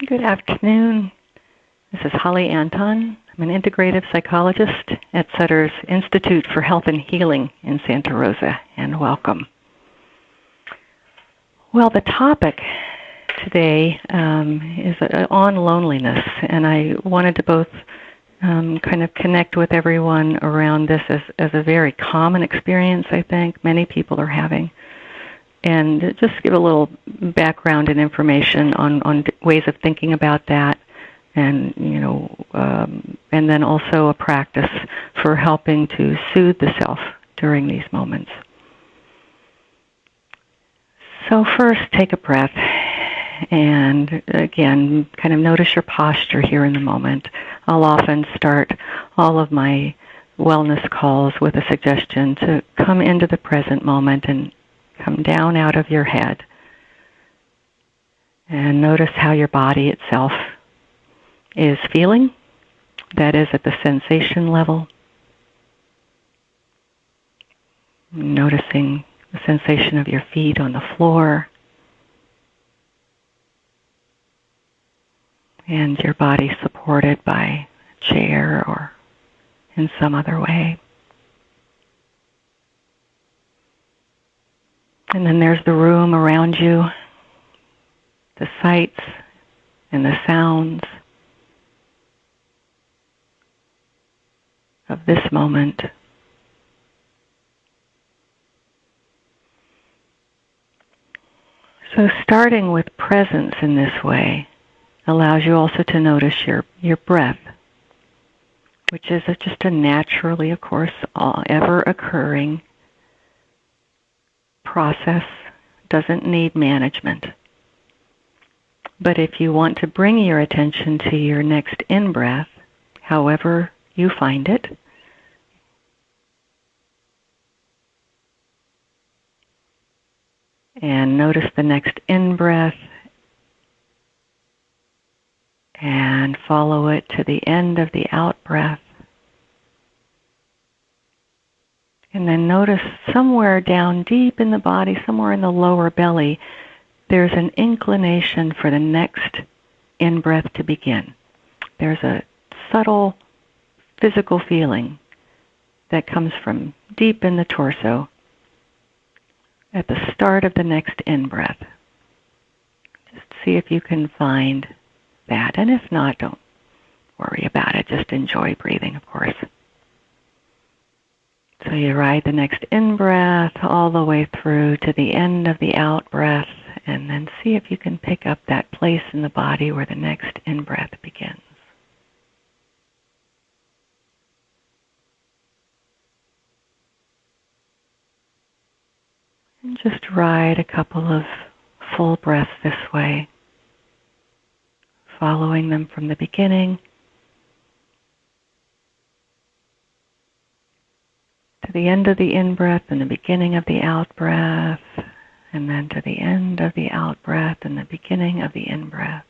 Good afternoon. This is Holly Anton. I'm an integrative psychologist at Sutter's Institute for Health and Healing in Santa Rosa, and welcome. Well, the topic today is on loneliness, and I wanted to both kind of connect with everyone around this as a very common experience I think many people are having, and just give a little background and information on ways of thinking about that, and and then also a practice for helping to soothe the self during these moments. So first, take a breath, and again, kind of notice your posture here in the moment. I'll often start all of my wellness calls with a suggestion to come into the present moment and come down out of your head and notice how your body itself is feeling. That is at the sensation level. Noticing the sensation of your feet on the floor and your body supported by a chair or in some other way. And then there's the room around you, the sights and the sounds of this moment. So starting with presence in this way allows you also to notice your breath, which is just a naturally, of course, ever occurring process, doesn't need management. But if you want to bring your attention to your next in-breath, however you find it, and notice the next in-breath and follow it to the end of the out-breath. And then notice somewhere down deep in the body, somewhere in the lower belly, there's an inclination for the next in-breath to begin. There's a subtle physical feeling that comes from deep in the torso at the start of the next in-breath. Just see if you can find that. And if not, don't worry about it. Just enjoy breathing, of course. So you ride the next in-breath all the way through to the end of the out-breath, and then see if you can pick up that place in the body where the next in-breath begins. And just ride a couple of full breaths this way, following them from the beginning to the end of the in-breath and the beginning of the out-breath, and then to the end of the out-breath and the beginning of the in-breath.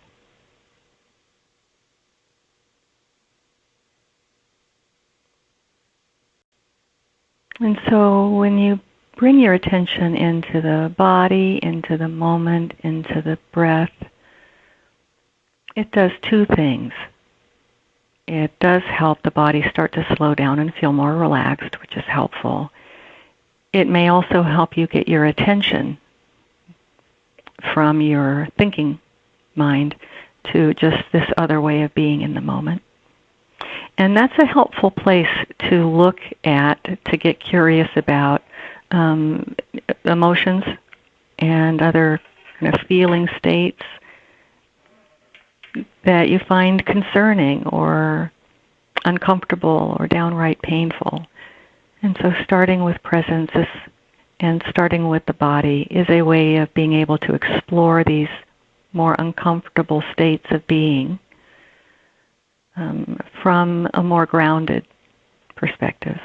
And so when you bring your attention into the body, into the moment, into the breath, it does two things. It does help the body start to slow down and feel more relaxed, which is helpful. It may also help you get your attention from your thinking mind to just this other way of being in the moment. And that's a helpful place to look at, to get curious about emotions and other kind of feeling states that you find concerning or uncomfortable or downright painful. And so starting with presence and starting with the body is a way of being able to explore these more uncomfortable states of being from a more grounded perspective.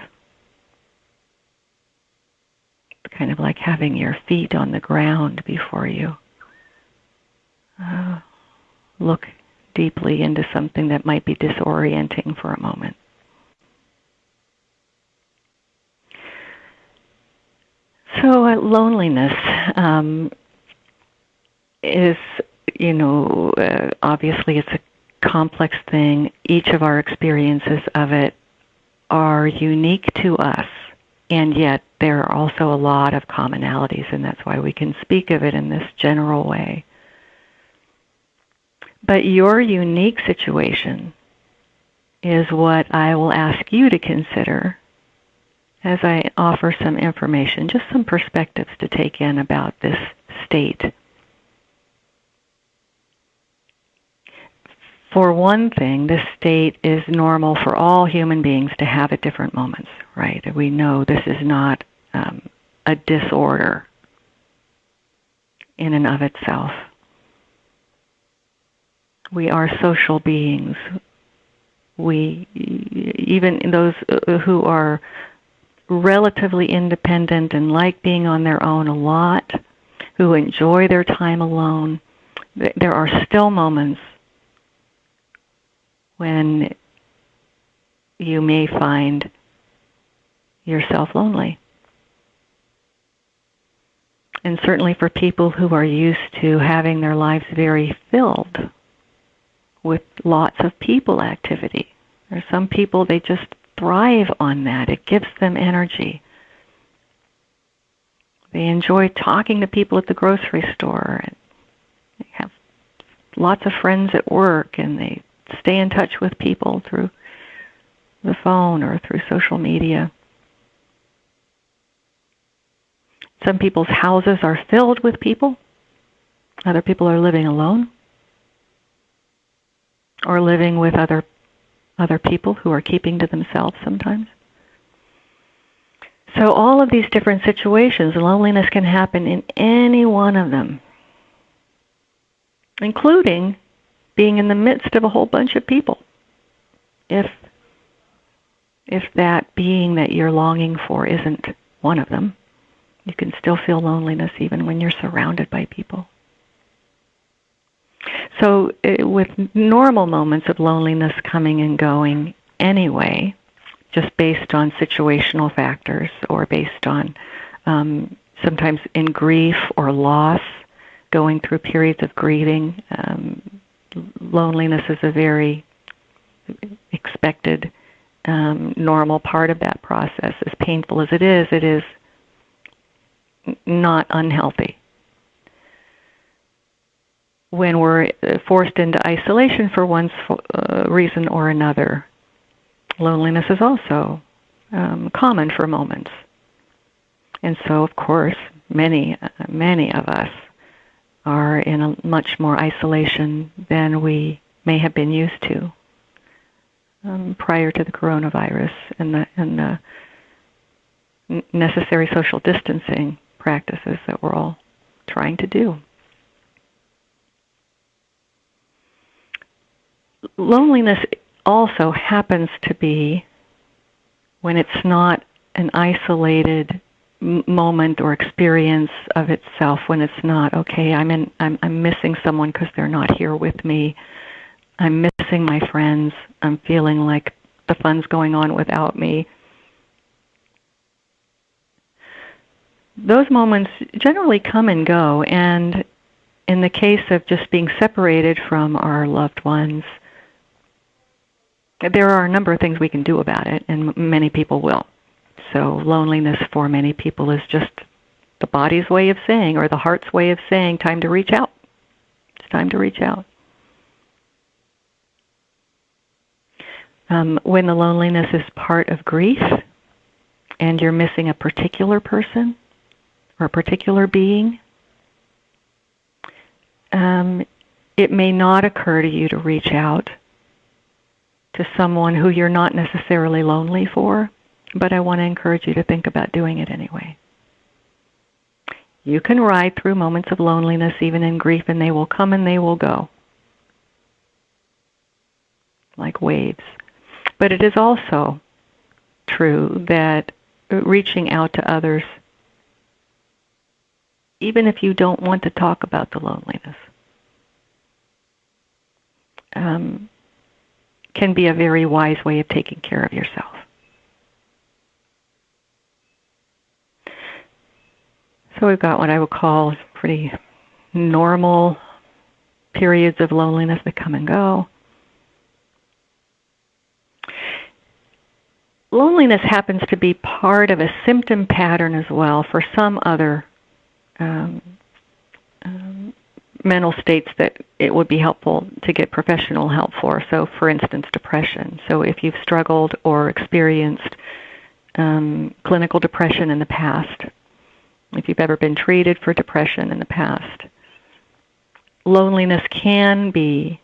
Kind of like having your feet on the ground before you look deeply into something that might be disorienting for a moment. So loneliness is obviously it's a complex thing. Each of our experiences of it are unique to us, and yet there are also a lot of commonalities, and that's why we can speak of it in this general way. But your unique situation is what I will ask you to consider as I offer some information, just some perspectives to take in about this state. For one thing, this state is normal for all human beings to have at different moments, right? We know this is not a disorder in and of itself. We are social beings. Even those who are relatively independent and like being on their own a lot, who enjoy their time alone, there are still moments when you may find yourself lonely. And certainly for people who are used to having their lives very filled with lots of people activity. There are some people, they just thrive on that. It gives them energy. They enjoy talking to people at the grocery store. And they have lots of friends at work, and they stay in touch with people through the phone or through social media. Some people's houses are filled with people. Other people are living alone or living with other people who are keeping to themselves sometimes. So all of these different situations, loneliness can happen in any one of them, including being in the midst of a whole bunch of people. If that being that you're longing for isn't one of them, you can still feel loneliness even when you're surrounded by people. So with normal moments of loneliness coming and going anyway, just based on situational factors or based on sometimes in grief or loss, going through periods of grieving, loneliness is a very expected, normal part of that process. As painful as it is not unhealthy. When we're forced into isolation for one reason or another, loneliness is also common for moments. And so, of course, many of us are in a much more isolation than we may have been used to prior to the coronavirus and the necessary social distancing practices that we're all trying to do. Loneliness also happens to be when it's not an isolated moment or experience of itself, when it's not, okay, I'm missing someone because they're not here with me. I'm missing my friends. I'm feeling like the fun's going on without me. Those moments generally come and go, and in the case of just being separated from our loved ones, there are a number of things we can do about it, and many people will. So loneliness for many people is just the body's way of saying, or the heart's way of saying, time to reach out. It's time to reach out. When the loneliness is part of grief, and you're missing a particular person or a particular being, it may not occur to you to reach out to someone who you're not necessarily lonely for, but I want to encourage you to think about doing it anyway. You can ride through moments of loneliness, even in grief, and they will come and they will go, like waves. But it is also true that reaching out to others, even if you don't want to talk about the loneliness, can be a very wise way of taking care of yourself. So we've got what I would call pretty normal periods of loneliness that come and go. Loneliness happens to be part of a symptom pattern as well for some other mental states that it would be helpful to get professional help for. So, for instance, depression. So if you've struggled or experienced clinical depression in the past, if you've ever been treated for depression in the past, loneliness can be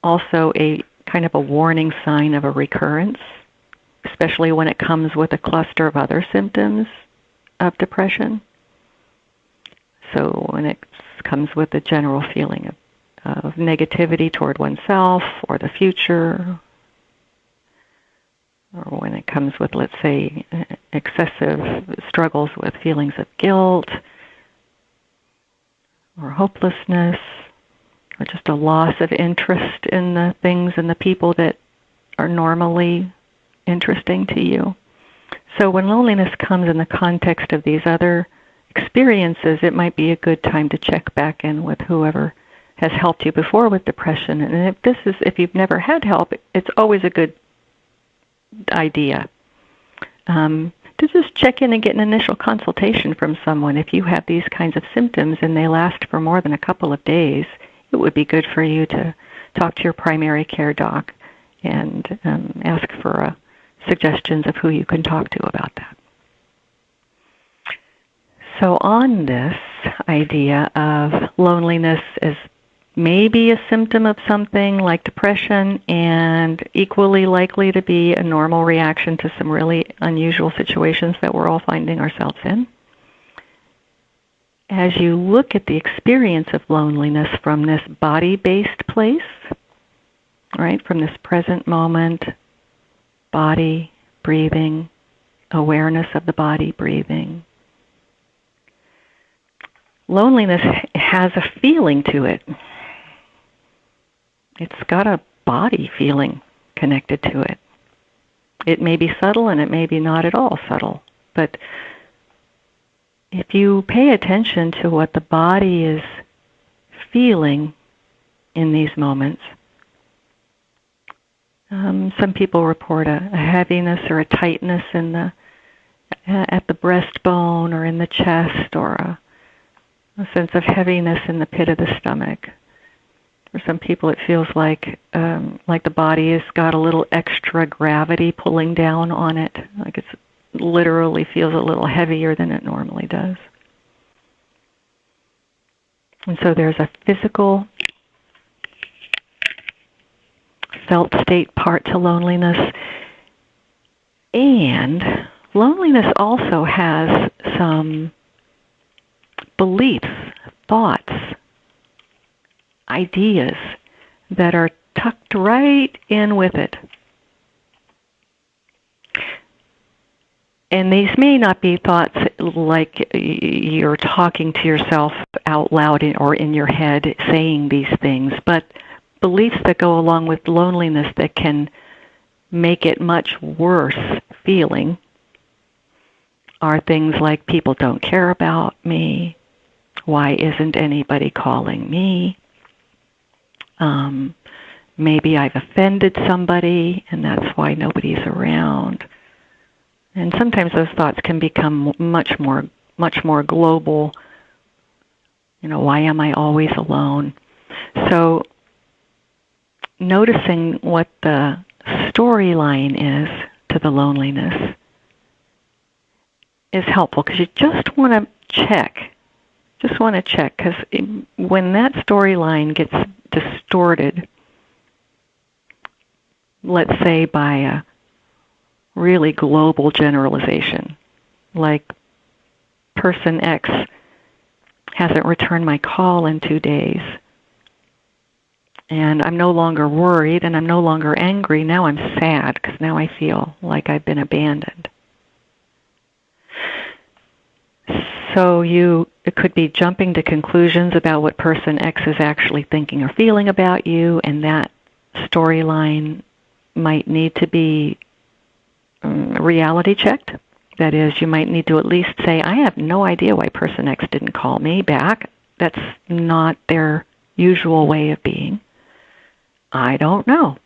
also a kind of a warning sign of a recurrence, especially when it comes with a cluster of other symptoms of depression. So when it comes with a general feeling of negativity toward oneself or the future, or when it comes with, let's say, excessive struggles with feelings of guilt or hopelessness, or just a loss of interest in the things and the people that are normally interesting to you. So when loneliness comes in the context of these other experiences, it might be a good time to check back in with whoever has helped you before with depression. And if you've never had help, it's always a good idea to just check in and get an initial consultation from someone. If you have these kinds of symptoms and they last for more than a couple of days, it would be good for you to talk to your primary care doc and ask for suggestions of who you can talk to about that. So on this idea of loneliness as maybe a symptom of something like depression and equally likely to be a normal reaction to some really unusual situations that we're all finding ourselves in, as you look at the experience of loneliness from this body-based place, right, from this present moment, body, breathing, awareness of the body, breathing, loneliness has a feeling to it. It's got a body feeling connected to it. It may be subtle and it may be not at all subtle. But if you pay attention to what the body is feeling in these moments, some people report a heaviness or a tightness at the breastbone or in the chest, or a sense of heaviness in the pit of the stomach. For some people, it feels like the body has got a little extra gravity pulling down on it, like it literally feels a little heavier than it normally does. And so there's a physical, felt state part to loneliness. And loneliness also has some beliefs, thoughts, ideas that are tucked right in with it. And these may not be thoughts like you're talking to yourself out loud or in your head saying these things, but beliefs that go along with loneliness that can make it much worse feeling are things like people don't care about me, why isn't anybody calling me, maybe I've offended somebody and that's why nobody's around. And sometimes those thoughts can become much more global. Why am I always alone? So noticing what the storyline is to the loneliness is helpful, because you just want to check. Because when that storyline gets distorted, let's say by a really global generalization, like person X hasn't returned my call in 2 days, and I'm no longer worried and I'm no longer angry, now I'm sad because now I feel like I've been abandoned. So it could be jumping to conclusions about what person X is actually thinking or feeling about you, and that storyline might need to be reality checked. That is, you might need to at least say, I have no idea why person X didn't call me back. That's not their usual way of being? I don't know.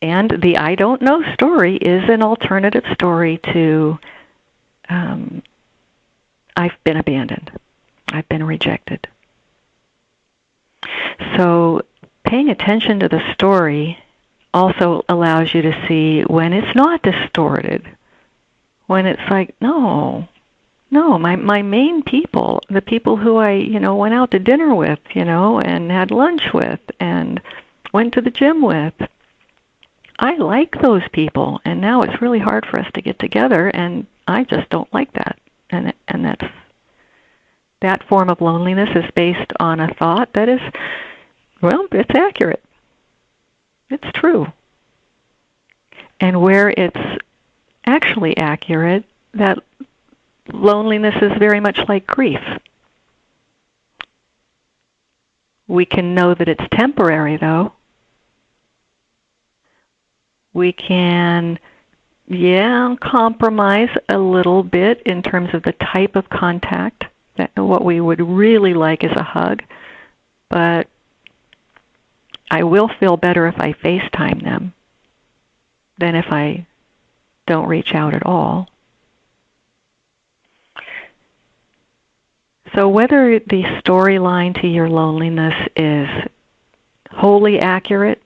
And the I don't know story is an alternative story to I've been abandoned. I've been rejected. So paying attention to the story also allows you to see when it's not distorted, when it's like, no, my main people, the people who I, went out to dinner with, and had lunch with and went to the gym with, I like those people, and now it's really hard for us to get together, and I just don't like that. And that form of loneliness is based on a thought that is, well, it's accurate. It's true. And where it's actually accurate, that loneliness is very much like grief. We can know that it's temporary, though. We can, compromise a little bit in terms of the type of contact. That what we would really like is a hug, but I will feel better if I FaceTime them than if I don't reach out at all. So whether the storyline to your loneliness is wholly accurate,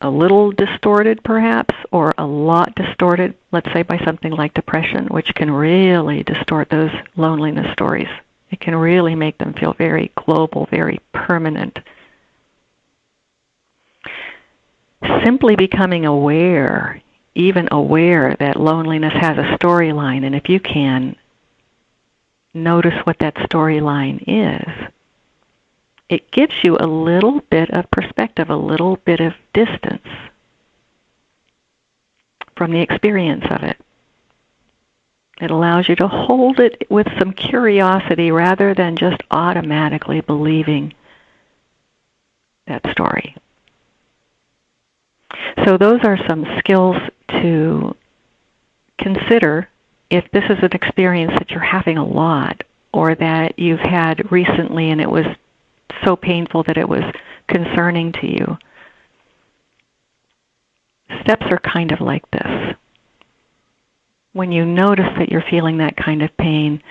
a little distorted perhaps, or a lot distorted, let's say by something like depression, which can really distort those loneliness stories. It can really make them feel very global, very permanent. Simply becoming aware, even aware that loneliness has a storyline, and if you can, notice what that storyline is, it gives you a little bit of perspective, a little bit of distance from the experience of it. It allows you to hold it with some curiosity rather than just automatically believing that story. So those are some skills to consider if this is an experience that you're having a lot or that you've had recently and it was so painful that it was concerning to you. Steps are kind of like this. When you notice that you're feeling that kind of pain,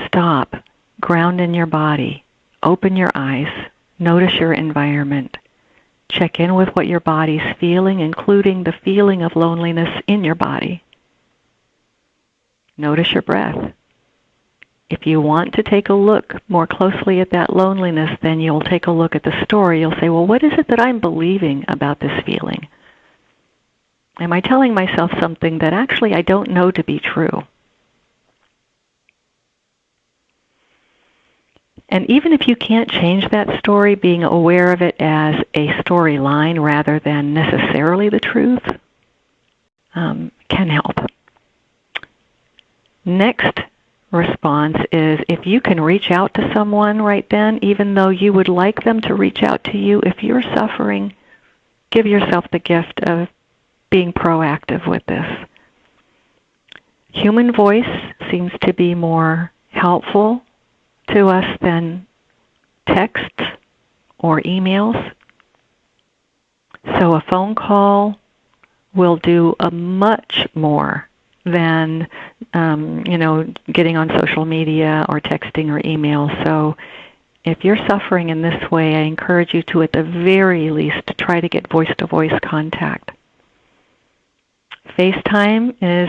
stop, ground in your body, open your eyes, notice your environment, check in with what your body's feeling, including the feeling of loneliness in your body. Notice your breath. If you want to take a look more closely at that loneliness, then you'll take a look at the story. You'll say, well, what is it that I'm believing about this feeling? Am I telling myself something that actually I don't know to be true? And even if you can't change that story, being aware of it as a storyline rather than necessarily the truth can help. Next response is if you can reach out to someone right then, even though you would like them to reach out to you, if you're suffering, give yourself the gift of being proactive with this. Human voice seems to be more helpful to us than texts or emails. So a phone call will do a much more than getting on social media or texting or email. So if you're suffering in this way, I encourage you to, at the very least, try to get voice-to-voice contact. FaceTime is,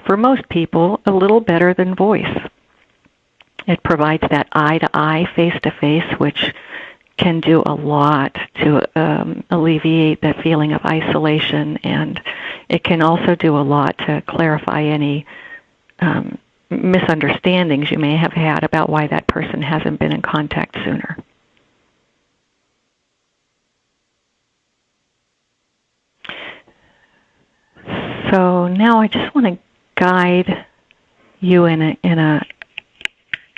for most people, a little better than voice. It provides that eye-to-eye, face-to-face, which can do a lot to alleviate that feeling of isolation, and it can also do a lot to clarify any misunderstandings you may have had about why that person hasn't been in contact sooner. So now I just want to guide you in a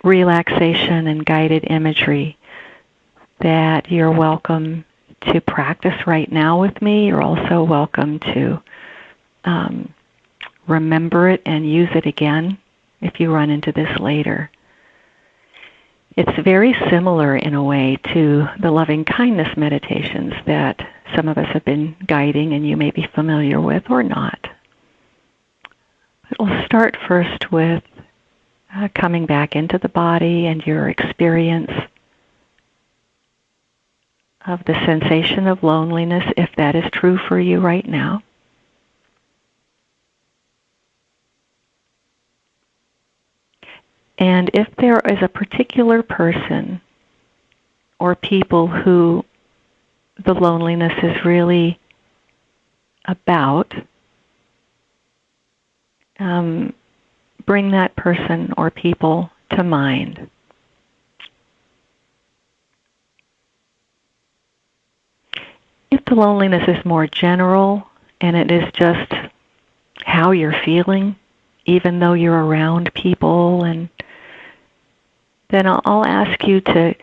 relaxation and guided imagery that you're welcome to practice right now with me. You're also welcome to remember it and use it again if you run into this later. It's very similar in a way to the loving kindness meditations that some of us have been guiding and you may be familiar with or not. But we'll start first with coming back into the body and your experience of the sensation of loneliness, if that is true for you right now. And if there is a particular person or people who the loneliness is really about, bring that person or people to mind. If the loneliness is more general and it is just how you're feeling, even though you're around people, and then I'll ask you to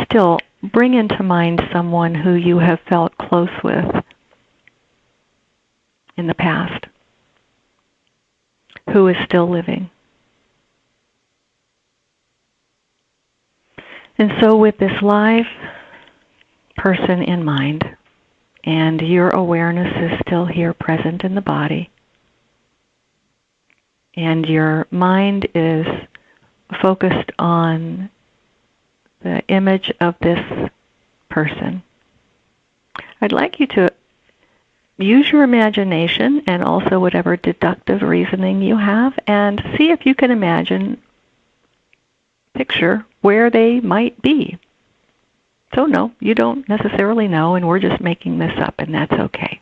still bring into mind someone who you have felt close with in the past, who is still living. And so with this live person in mind, and your awareness is still here present in the body, and your mind is focused on the image of this person, I'd like you to use your imagination and also whatever deductive reasoning you have, and see if you can picture where they might be. So no, you don't necessarily know, and we're just making this up, and that's okay.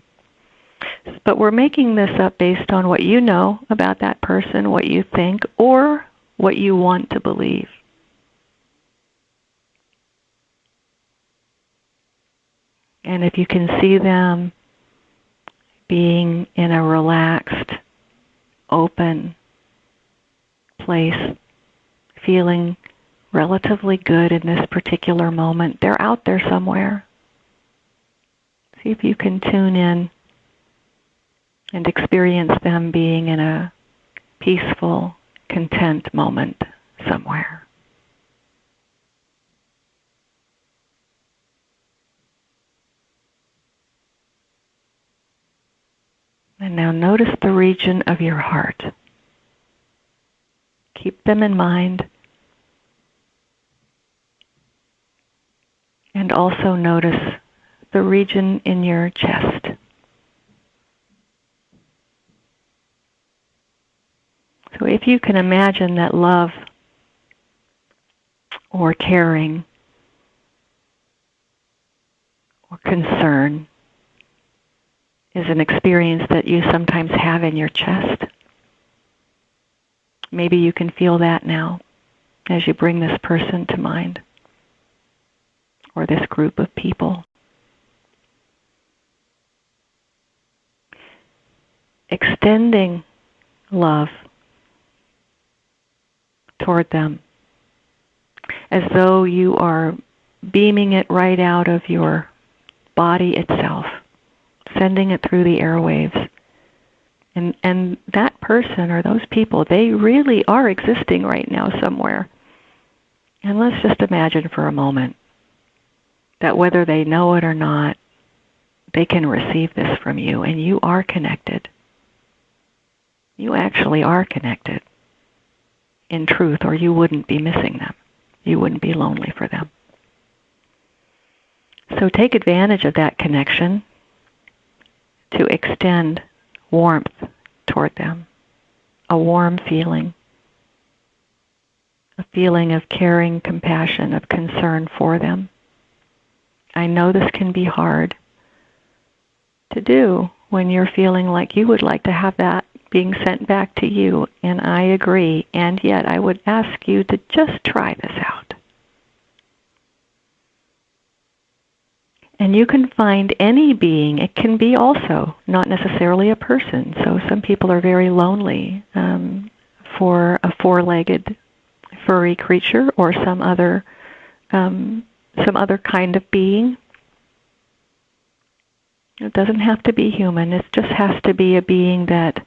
But we're making this up based on what you know about that person, what you think, or what you want to believe. And if you can see them being in a relaxed, open place, feeling relatively good in this particular moment, they're out there somewhere. See if you can tune in and experience them being in a peaceful, content moment somewhere. And now notice the region of your heart. Keep them in mind. And also notice the region in your chest. So if you can imagine that love or caring or concern is an experience that you sometimes have in your chest, maybe you can feel that now as you bring this person to mind, or this group of people. Extending love toward them as though you are beaming it right out of your body itself, sending it through the airwaves. And that person or those people, they really are existing right now somewhere. And let's just imagine for a moment that whether they know it or not, they can receive this from you, and you are connected. You actually are connected in truth, or you wouldn't be missing them. You wouldn't be lonely for them. So take advantage of that connection to extend warmth toward them, a warm feeling, a feeling of caring, compassion, of concern for them. I know this can be hard to do when you're feeling like you would like to have that being sent back to you, and I agree, and yet I would ask you to just try this out. And you can find any being. It can be also not necessarily a person. So some people are very lonely for a four-legged furry creature or some other kind of being. It doesn't have to be human. It just has to be a being that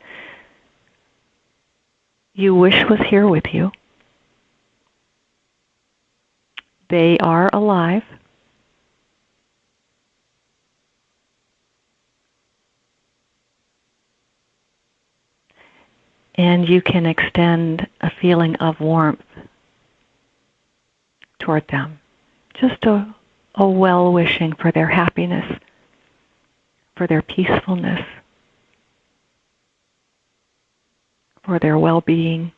you wish was here with you. They are alive. And you can extend a feeling of warmth toward them. Just a well-wishing for their happiness, for their peacefulness, for their well-being.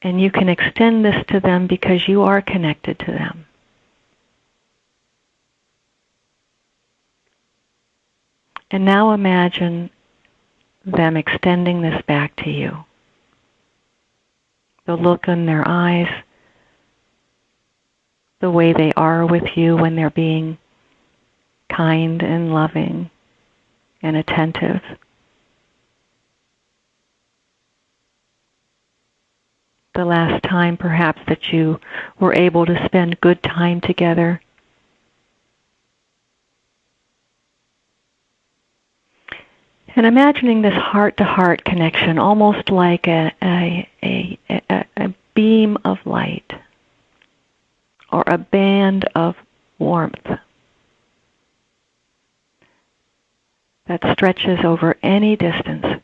And you can extend this to them because you are connected to them. And now imagine them extending this back to you. The look in their eyes, the way they are with you when they're being kind and loving and attentive. The last time perhaps that you were able to spend good time together. And imagining this heart-to-heart connection almost like a beam of light or a band of warmth that stretches over any distance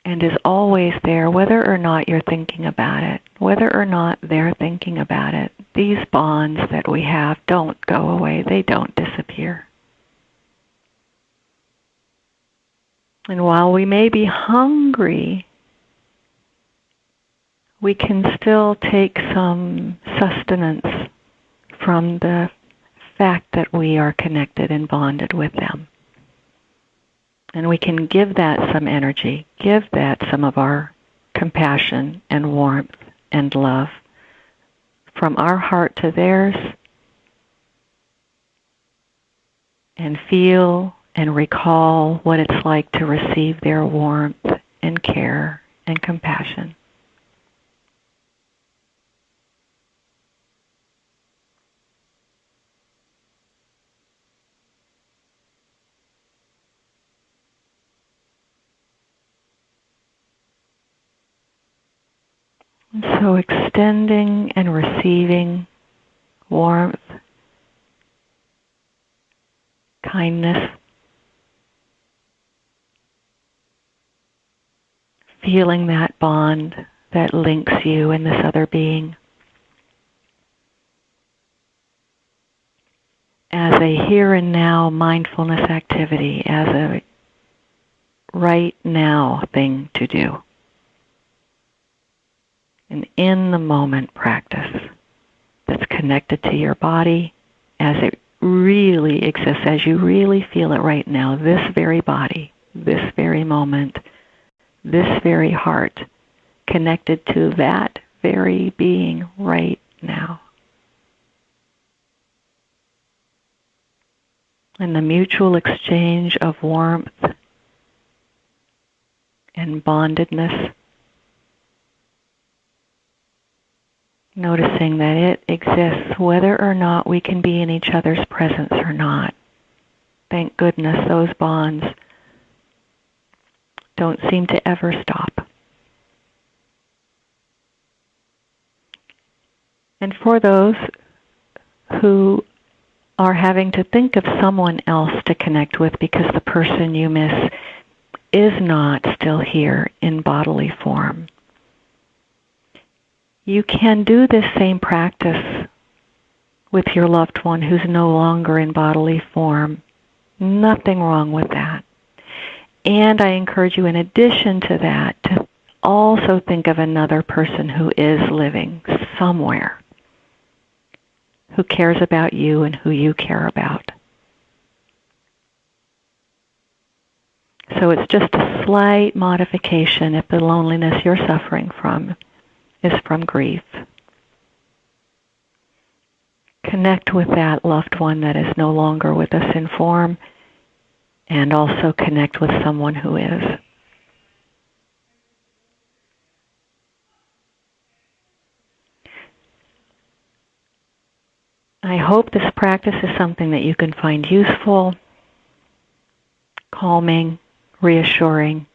and is always there, whether or not you're thinking about it, whether or not they're thinking about it. These bonds that we have don't go away. They don't disappear. And while we may be hungry, we can still take some sustenance from the fact that we are connected and bonded with them. And we can give that some energy, give that some of our compassion and warmth and love from our heart to theirs, and feel and recall what it's like to receive their warmth and care and compassion. And so extending and receiving warmth, kindness, feeling that bond that links you and this other being as a here and now mindfulness activity, as a right now thing to do. An in the moment practice that's connected to your body as it really exists, as you really feel it right now, this very body, this very moment, this very heart, connected to that very being right now. And the mutual exchange of warmth and bondedness, noticing that it exists whether or not we can be in each other's presence or not. Thank goodness those bonds don't seem to ever stop. And for those who are having to think of someone else to connect with because the person you miss is not still here in bodily form, you can do this same practice with your loved one who's no longer in bodily form. Nothing wrong with that. And I encourage you, in addition to that, to also think of another person who is living somewhere, who cares about you and who you care about. So it's just a slight modification if the loneliness you're suffering from is from grief. Connect with that loved one that is no longer with us in form, and also connect with someone who is. I hope this practice is something that you can find useful, calming, reassuring,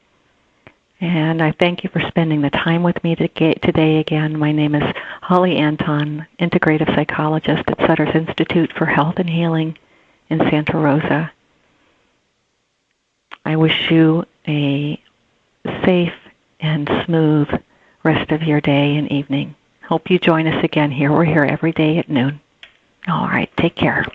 And I thank you for spending the time with me today again. My name is Holly Anton, Integrative Psychologist at Sutter's Institute for Health and Healing in Santa Rosa. I wish you a safe and smooth rest of your day and evening. Hope you join us again here. We're here every day at noon. All right, take care.